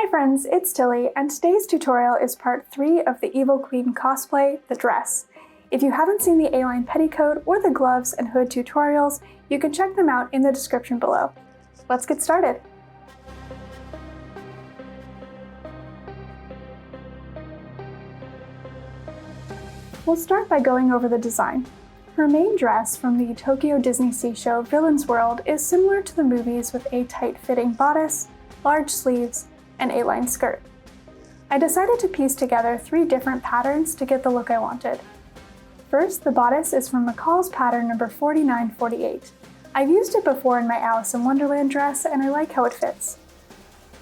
Hi friends, it's Tilly, and today's tutorial is part 3 of the Evil Queen cosplay, the dress. If you haven't seen the A-line petticoat or the gloves and hood tutorials, you can check them out in the description below. Let's get started. We'll start by going over the design. Her main dress from the Tokyo DisneySea show Villain's World is similar to the movies with a tight-fitting bodice, large sleeves, and A-line skirt. I decided to piece together 3 different patterns to get the look I wanted. First, the bodice is from McCall's pattern number 4948. I've used it before in my Alice in Wonderland dress and I like how it fits.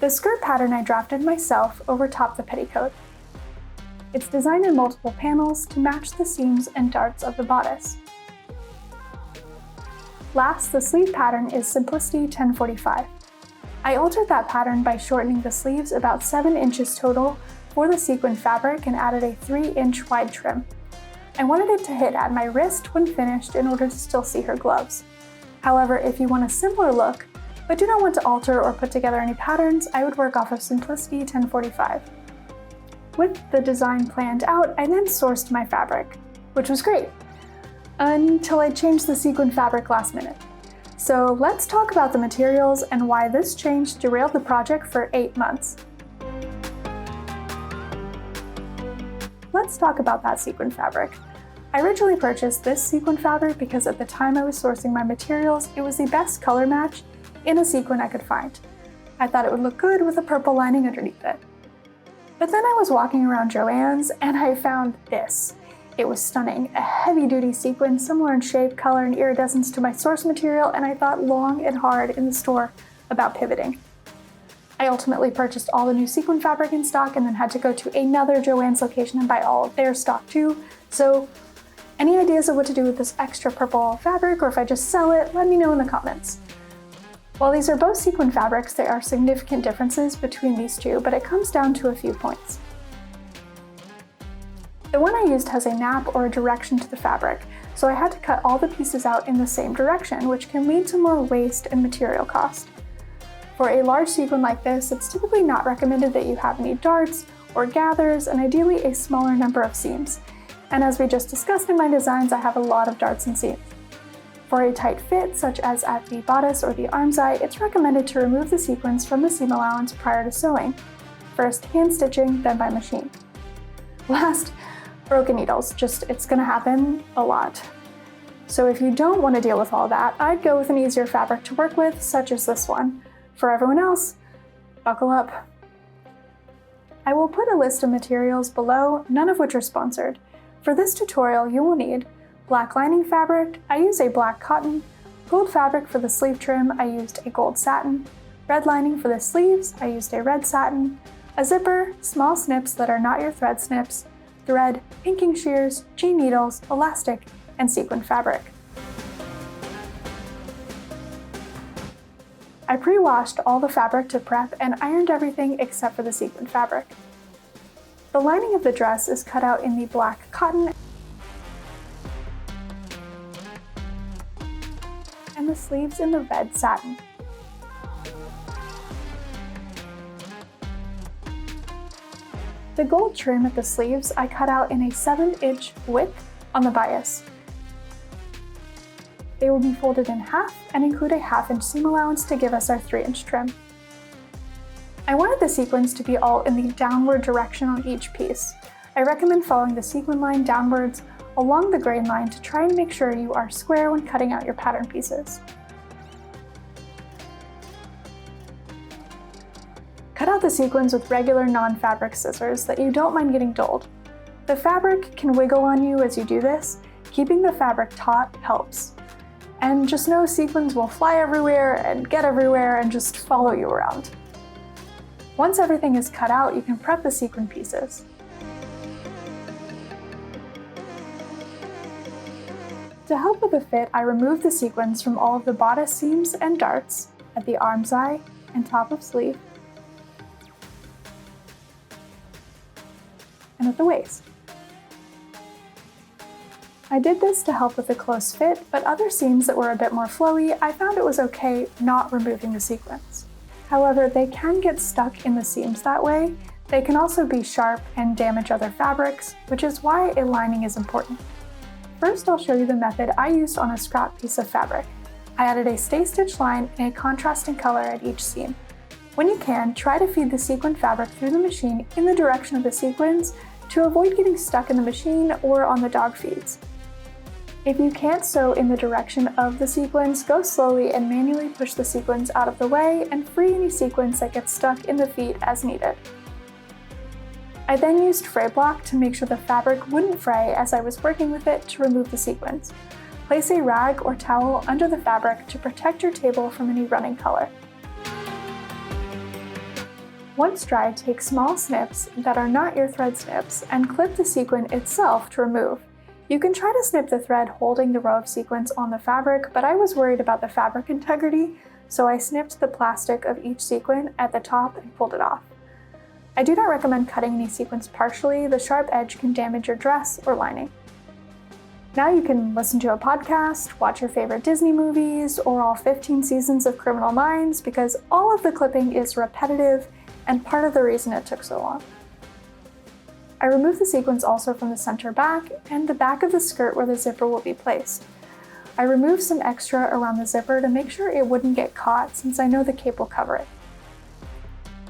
The skirt pattern I drafted myself over top the petticoat. It's designed in multiple panels to match the seams and darts of the bodice. Last, the sleeve pattern is Simplicity 1045. I altered that pattern by shortening the sleeves about 7 inches total for the sequin fabric and added a 3-inch wide trim. I wanted it to hit at my wrist when finished in order to still see her gloves. However, if you want a similar look, but do not want to alter or put together any patterns, I would work off of Simplicity 1045. With the design planned out, I then sourced my fabric, which was great, until I changed the sequin fabric last minute. So let's talk about the materials and why this change derailed the project for 8 months. Let's talk about that sequin fabric. I originally purchased this sequin fabric because at the time I was sourcing my materials, it was the best color match in a sequin I could find. I thought it would look good with a purple lining underneath it. But then I was walking around Joann's and I found this. It was stunning, a heavy-duty sequin similar in shape, color, and iridescence to my source material, and I thought long and hard in the store about pivoting. I ultimately purchased all the new sequin fabric in stock and then had to go to another Joann's location and buy all of their stock too. So any ideas of what to do with this extra purple fabric, or if I just sell it, let me know in the comments. While these are both sequin fabrics, there are significant differences between these two, but it comes down to a few points. The one I used has a nap or a direction to the fabric, so I had to cut all the pieces out in the same direction, which can lead to more waste and material cost. For a large sequin like this, it's typically not recommended that you have any darts or gathers, and ideally a smaller number of seams. And as we just discussed in my designs, I have a lot of darts and seams. For a tight fit, such as at the bodice or the armscye, it's recommended to remove the sequins from the seam allowance prior to sewing. First hand stitching, then by machine. Last, broken needles. It's gonna happen a lot. So if you don't want to deal with all that, I'd go with an easier fabric to work with, such as this one. For everyone else, buckle up. I will put a list of materials below, none of which are sponsored. For this tutorial, you will need black lining fabric, I use a black cotton, gold fabric for the sleeve trim, I used a gold satin, red lining for the sleeves, I used a red satin, a zipper, small snips that are not your thread snips, thread, inking shears, jean needles, elastic, and sequin fabric. I pre-washed all the fabric to prep and ironed everything except for the sequin fabric. The lining of the dress is cut out in the black cotton and the sleeves in the red satin. The gold trim at the sleeves I cut out in a 7-inch width on the bias. They will be folded in half and include a 1/2-inch seam allowance to give us our 3-inch trim. I wanted the sequins to be all in the downward direction on each piece. I recommend following the sequin line downwards along the grain line to try and make sure you are square when cutting out your pattern pieces. Cut out the sequins with regular non-fabric scissors that you don't mind getting dulled. The fabric can wiggle on you as you do this. Keeping the fabric taut helps. And just know sequins will fly everywhere and get everywhere and just follow you around. Once everything is cut out, you can prep the sequin pieces. To help with the fit, I removed the sequins from all of the bodice seams and darts at the armscye and top of sleeve, and at the waist. I did this to help with the close fit, but other seams that were a bit more flowy, I found it was okay not removing the sequins. However, they can get stuck in the seams that way. They can also be sharp and damage other fabrics, which is why a lining is important. First, I'll show you the method I used on a scrap piece of fabric. I added a stay stitch line in a contrasting color at each seam. When you can, try to feed the sequin fabric through the machine in the direction of the sequins to avoid getting stuck in the machine or on the dog feeds. If you can't sew in the direction of the sequins, go slowly and manually push the sequins out of the way and free any sequins that get stuck in the feet as needed. I then used fray block to make sure the fabric wouldn't fray as I was working with it to remove the sequins. Place a rag or towel under the fabric to protect your table from any running color. Once dry, take small snips that are not your thread snips and clip the sequin itself to remove. You can try to snip the thread holding the row of sequins on the fabric, but I was worried about the fabric integrity, so I snipped the plastic of each sequin at the top and pulled it off. I do not recommend cutting any sequins partially. The sharp edge can damage your dress or lining. Now you can listen to a podcast, watch your favorite Disney movies, or all 15 seasons of Criminal Minds, because all of the clipping is repetitive and part of the reason it took so long. I removed the sequins also from the center back and the back of the skirt where the zipper will be placed. I removed some extra around the zipper to make sure it wouldn't get caught since I know the cape will cover it.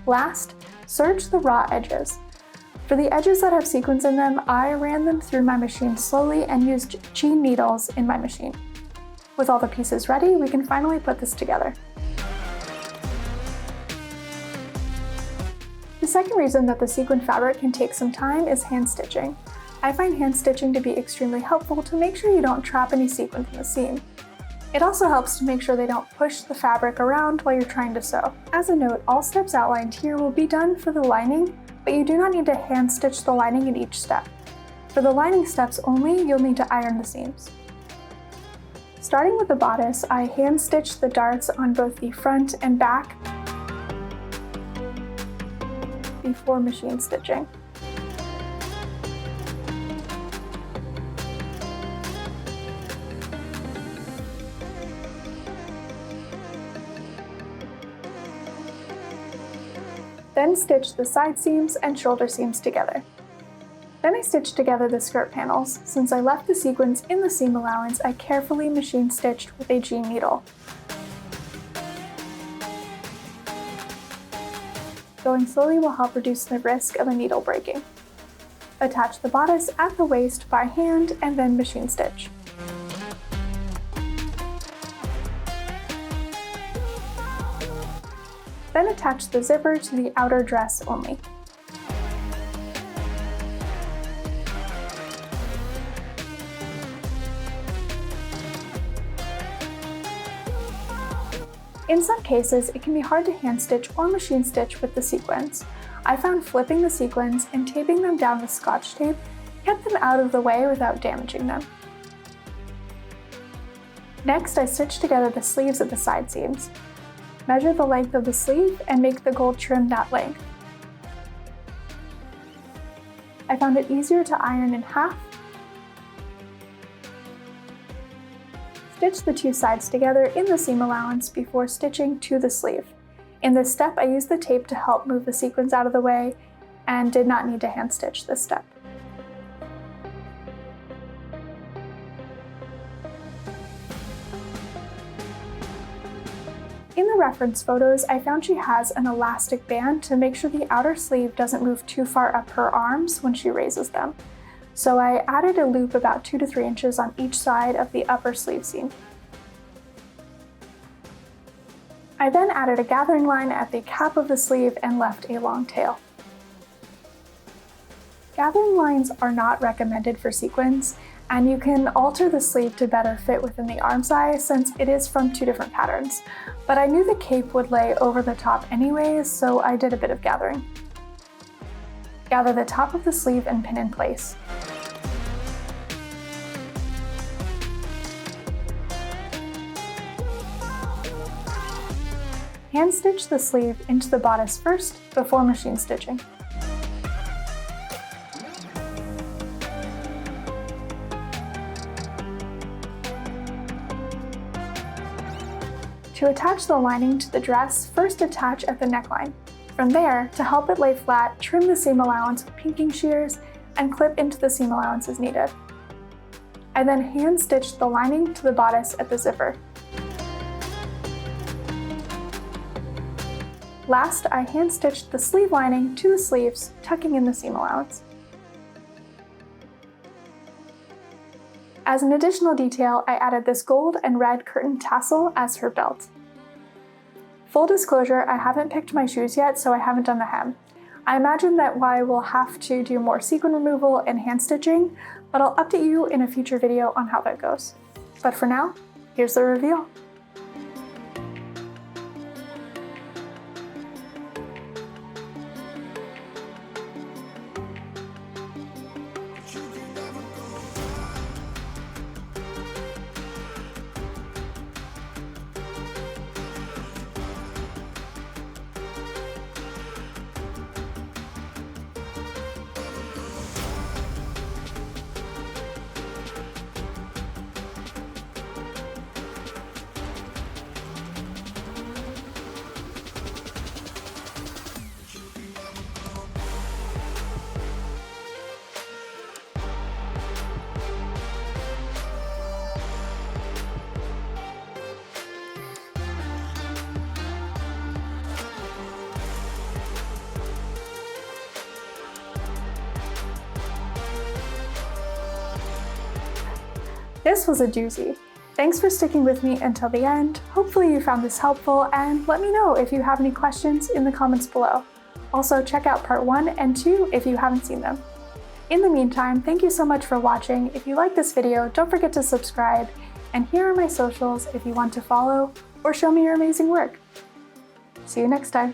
Last, serge the raw edges. For the edges that have sequins in them, I ran them through my machine slowly and used jean needles in my machine. With all the pieces ready, we can finally put this together. The second reason that the sequin fabric can take some time is hand stitching. I find hand stitching to be extremely helpful to make sure you don't trap any sequins in the seam. It also helps to make sure they don't push the fabric around while you're trying to sew. As a note, all steps outlined here will be done for the lining, but you do not need to hand stitch the lining in each step. For the lining steps only, you'll need to iron the seams. Starting with the bodice, I hand stitched the darts on both the front and back before machine stitching. Then stitch the side seams and shoulder seams together. Then I stitched together the skirt panels. Since I left the sequins in the seam allowance, I carefully machine stitched with a jean needle. Going slowly will help reduce the risk of a needle breaking. Attach the bodice at the waist by hand and then machine stitch. Then attach the zipper to the outer dress only. In some cases, it can be hard to hand stitch or machine stitch with the sequins. I found flipping the sequins and taping them down with Scotch tape kept them out of the way without damaging them. Next, I stitched together the sleeves of the side seams. Measure the length of the sleeve and make the gold trim that length. I found it easier to iron in half. Stitch the two sides together in the seam allowance before stitching to the sleeve. In this step, I used the tape to help move the sequins out of the way and did not need to hand stitch this step. In the reference photos, I found she has an elastic band to make sure the outer sleeve doesn't move too far up her arms when she raises them. So I added a loop about 2 to 3 inches on each side of the upper sleeve seam. I then added a gathering line at the cap of the sleeve and left a long tail. Gathering lines are not recommended for sequins, and you can alter the sleeve to better fit within the arm size since it is from 2 different patterns. But I knew the cape would lay over the top anyways, so I did a bit of gathering. Gather the top of the sleeve and pin in place. Hand stitch the sleeve into the bodice first before machine stitching. To attach the lining to the dress, first attach at the neckline. From there, to help it lay flat, trim the seam allowance with pinking shears and clip into the seam allowance as needed. I then hand stitched the lining to the bodice at the zipper. Last, I hand stitched the sleeve lining to the sleeves, tucking in the seam allowance. As an additional detail, I added this gold and red curtain tassel as her belt. Full disclosure, I haven't picked my shoes yet, so I haven't done the hem. I imagine that I will have to do more sequin removal and hand stitching, but I'll update you in a future video on how that goes. But for now, here's the reveal. This was a doozy. Thanks for sticking with me until the end. Hopefully you found this helpful, and let me know if you have any questions in the comments below. Also, check out part 1 and 2 if you haven't seen them. In the meantime, thank you so much for watching. If you like this video, don't forget to subscribe, and here are my socials if you want to follow or show me your amazing work. See you next time.